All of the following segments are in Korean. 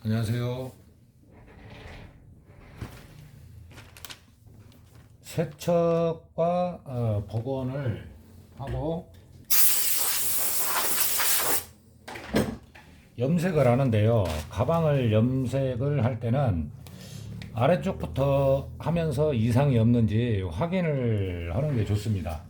안녕하세요. 세척과 복원을 하고 염색을 하는데요. 가방을 염색을 할 때는 아래쪽부터 하면서 이상이 없는지 확인을 하는 게 좋습니다.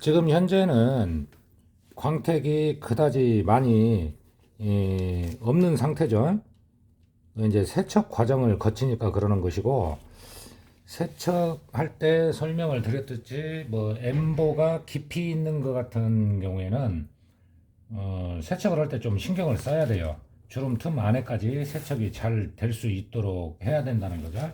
지금 현재는 광택이 그다지 많이 없는 상태죠. 이제 세척 과정을 거치니까 그러는 것이고, 세척할 때 설명을 드렸듯이 뭐 엠보가 깊이 있는 것 같은 경우에는 세척을 할 때 좀 신경을 써야 돼요. 주름 틈 안에까지 세척이 잘 될 수 있도록 해야 된다는 거죠.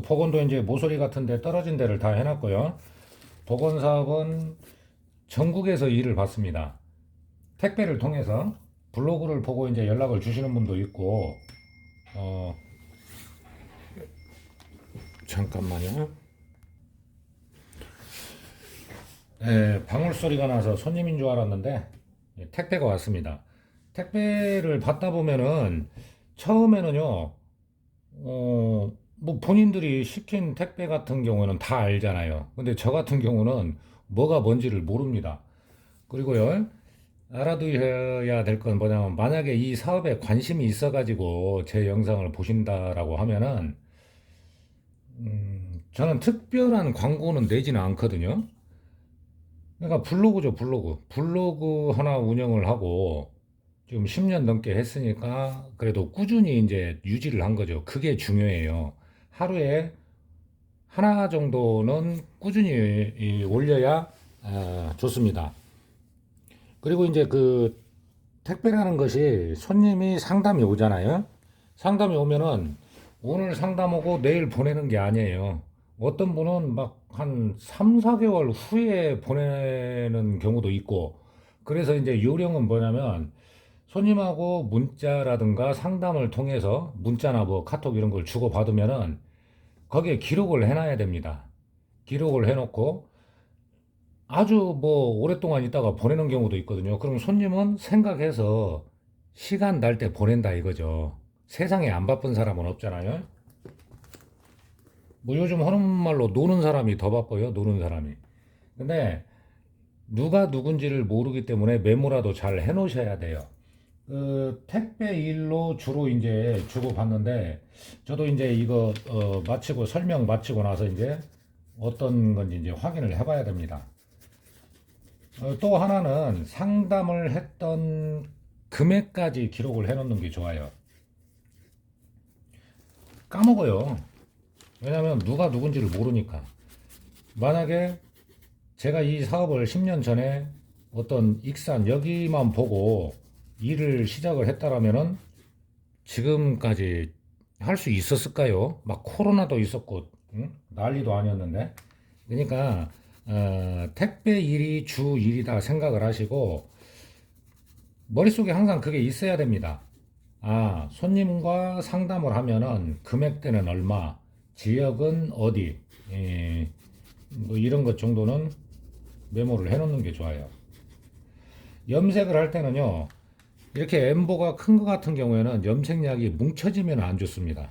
복원도 이제 모서리 같은 데 떨어진 데를 다 해놨고요. 복원 사업은 전국에서 일을 받습니다. 택배를 통해서 블로그를 보고 이제 연락을 주시는 분도 있고, 어, 잠깐만요. 방울 소리가 나서 손님인 줄 알았는데 택배가 왔습니다. 택배를 받다 보면은 처음에는요, 뭐 본인들이 시킨 택배 같은 경우는 다 알잖아요. 근데 저 같은 경우는 뭐가 뭔지를 모릅니다. 그리고요, 알아두셔야 될 건 뭐냐면, 만약에 이 사업에 관심이 있어가지고 제 영상을 보신다라고 하면은, 저는 특별한 광고는 내지는 않거든요. 그러니까 블로그죠, 블로그. 블로그 하나 운영을 하고 지금 10년 넘게 했으니까 그래도 꾸준히 이제 유지를 한 거죠. 그게 중요해요. 하루에 하나 정도는 꾸준히 올려야 좋습니다. 그리고 이제 그 택배라는 것이 손님이 상담이 오잖아요. 상담이 오면은 오늘 상담 오고 내일 보내는 게 아니에요. 어떤 분은 막 한 3, 4개월 후에 보내는 경우도 있고, 그래서 이제 요령은 뭐냐면, 손님하고 문자라든가 상담을 통해서 문자나 뭐 카톡 이런 걸 주고받으면은 거기에 기록을 해놔야 됩니다. 기록을 해놓고 아주 뭐 오랫동안 있다가 보내는 경우도 있거든요. 그럼 손님은 생각해서 시간 날 때 보낸다 이거죠. 세상에 안 바쁜 사람은 없잖아요. 뭐 요즘 하는 말로 노는 사람이 더 바빠요. 노는 사람이. 근데 누가 누군지를 모르기 때문에 메모라도 잘 해놓으셔야 돼요. 그 택배 일로 주로 이제 주고받는데, 저도 이제 이거 마치고 설명 마치고 나서 이제 어떤 건지 이제 확인을 해봐야 됩니다. 또 하나는 상담을 했던 금액까지 기록을 해놓는 게 좋아요. 까먹어요. 왜냐면 누가 누군지를 모르니까. 만약에 제가 이 사업을 10년 전에 어떤 익산 여기만 보고 일을 시작을 했다라면은 지금까지 할 수 있었을까요? 막 코로나도 있었고, 응? 난리도 아니었는데. 그러니까 택배 일이 주 일이다 생각을 하시고 머릿속에 항상 그게 있어야 됩니다. 아, 손님과 상담을 하면은 금액대는 얼마, 지역은 어디, 뭐 이런 것 정도는 메모를 해놓는 게 좋아요. 염색을 할 때는요, 이렇게 엠보가 큰 것 같은 경우에는 염색약이 뭉쳐지면 안 좋습니다.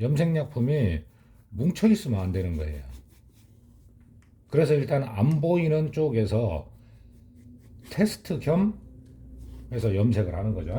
염색약품이 뭉쳐 있으면 안 되는 거예요. 그래서 일단 안 보이는 쪽에서 테스트 겸 해서 염색을 하는 거죠.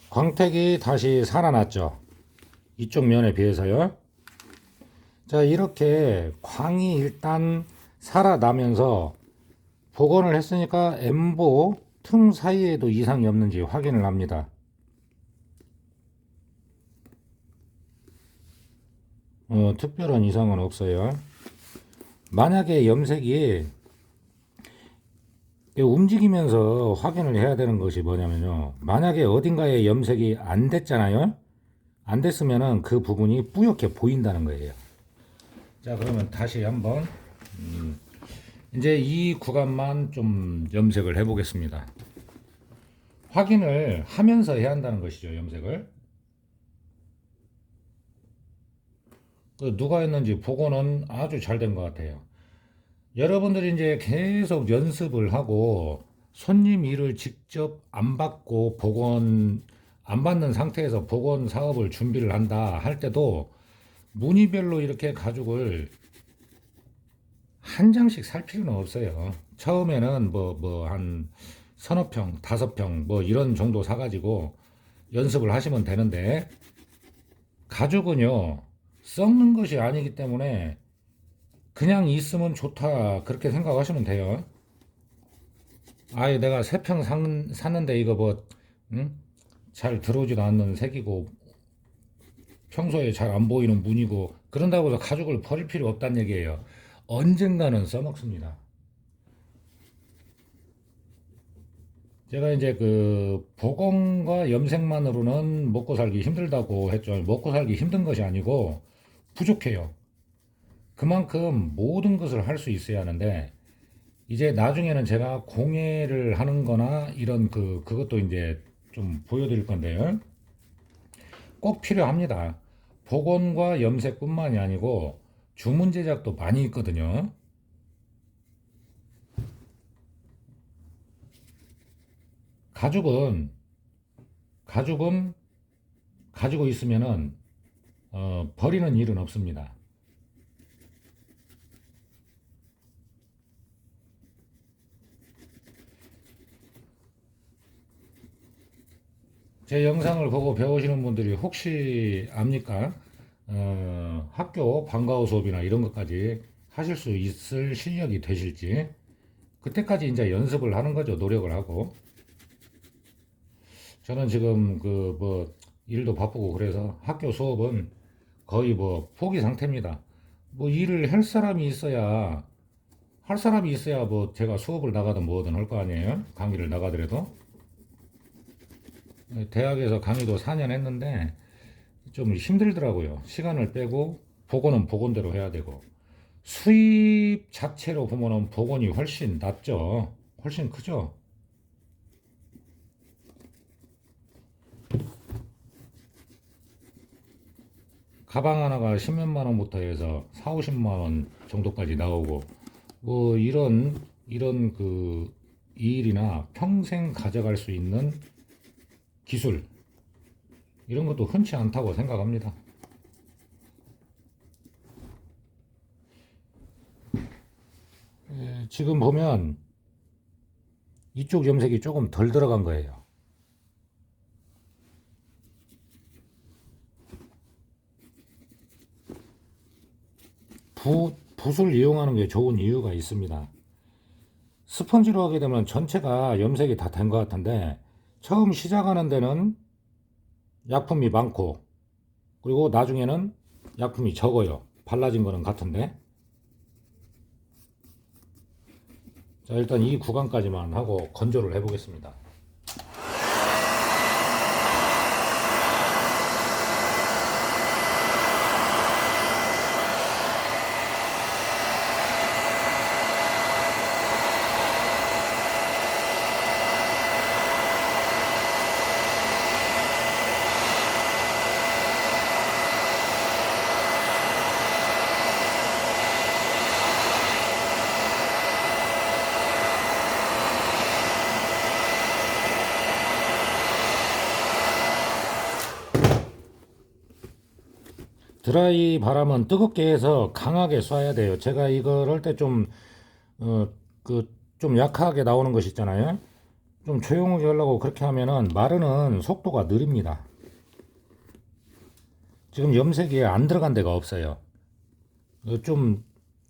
광택이 다시 살아났죠. 이쪽 면에 비해서요. 자, 이렇게 광이 일단 살아나면서 복원을 했으니까 엠보 틈 사이에도 이상이 없는지 확인을 합니다. 특별한 이상은 없어요. 만약에 염색이 움직이면서 확인을 해야 되는 것이 뭐냐면요. 만약에 어딘가에 염색이 안 됐잖아요. 안 됐으면은 그 부분이 뿌옇게 보인다는 거예요. 자, 그러면 다시 한번 이제 이 구간만 좀 염색을 해 보겠습니다. 확인을 하면서 해야 한다는 것이죠, 염색을. 누가 했는지 복원은 아주 잘 된 것 같아요. 여러분들이 이제 계속 연습을 하고 손님 일을 직접 안 받고 복원 안 받는 상태에서 복원 사업을 준비를 한다 할 때도 무늬별로 이렇게 가죽을 한 장씩 살 필요는 없어요. 처음에는 뭐 한 서너 평, 다섯 평 뭐 이런 정도 사가지고 연습을 하시면 되는데 가죽은요 썩는 것이 아니기 때문에 그냥 있으면 좋다 그렇게 생각하시면 돼요. 아예 내가 세 평 샀는데 이거 뭐 응? 잘 들어오지도 않는 색이고 평소에 잘 안 보이는 무늬고 그런다고 해서 가죽을 버릴 필요 없다는 얘기예요. 언젠가는 써먹습니다. 제가 이제 그 복원과 염색만으로는 먹고 살기 힘들다고 했죠. 먹고 살기 힘든 것이 아니고 부족해요. 그만큼 모든 것을 할 수 있어야 하는데 이제 나중에는 제가 공예를 하는 거나 이런 그것도 이제 좀 보여드릴 건데요. 꼭 필요합니다. 복원과 염색뿐만이 아니고 주문 제작도 많이 있거든요. 가죽은 가죽은 가지고 있으면은 버리는 일은 없습니다. 제 영상을 보고 배우시는 분들이 혹시 압니까? 학교 방과후 수업이나 이런 것까지 하실 수 있을 실력이 되실지 그때까지 이제 연습을 하는 거죠. 노력을 하고 저는 지금 그 뭐 일도 바쁘고 그래서 학교 수업은 거의 뭐 포기 상태입니다. 뭐 일을 할 사람이 있어야 뭐 제가 수업을 나가든 뭐든 할 거 아니에요. 강의를 나가더라도 대학에서 강의도 4년 했는데 좀 힘들더라고요. 시간을 빼고 복원은 복원대로 해야 되고 수입 자체로 보면은 복원이 훨씬 낫죠. 훨씬 크죠. 가방 하나가 10몇만 원부터 해서 4, 50만 원 정도까지 나오고 뭐 이런 그 일이나 평생 가져갈 수 있는 기술 이런 것도 흔치 않다고 생각합니다. 지금 보면 이쪽 염색이 조금 덜 들어간 거예요. 붓을 이용하는 게 좋은 이유가 있습니다. 스펀지로 하게 되면 전체가 염색이 다 된 것 같은데 처음 시작하는 데는 약품이 많고 그리고 나중에는 약품이 적어요. 발라진 거는 같은데 자 일단 이 구간까지만 하고 건조를 해 보겠습니다. 드라이 바람은 뜨겁게 해서 강하게 쏴야 돼요. 제가 이걸 할 때 좀, 좀 약하게 나오는 것이 있잖아요. 좀 조용하게 하려고 그렇게 하면은 마르는 속도가 느립니다. 지금 염색이 안 들어간 데가 없어요. 좀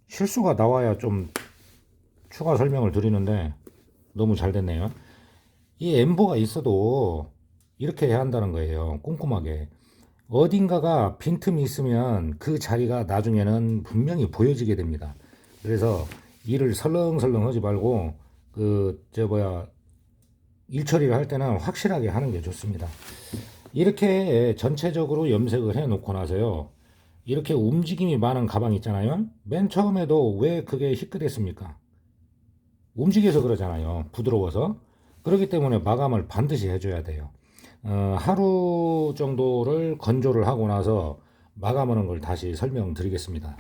실수가 나와야 좀 추가 설명을 드리는데 너무 잘 됐네요. 이 엠보가 있어도 이렇게 해야 한다는 거예요. 꼼꼼하게. 어딘가가 빈틈이 있으면 그 자리가 나중에는 분명히 보여지게 됩니다. 그래서 일을 설렁설렁 하지 말고 일 처리를 할 때는 확실하게 하는 게 좋습니다. 이렇게 전체적으로 염색을 해 놓고 나서요. 이렇게 움직임이 많은 가방 있잖아요. 맨 처음에도 왜 그게 희끗했습니까? 움직여서 그러잖아요. 부드러워서. 그렇기 때문에 마감을 반드시 해줘야 돼요. 하루 정도를 건조를 하고 나서 마감하는 걸 다시 설명드리겠습니다.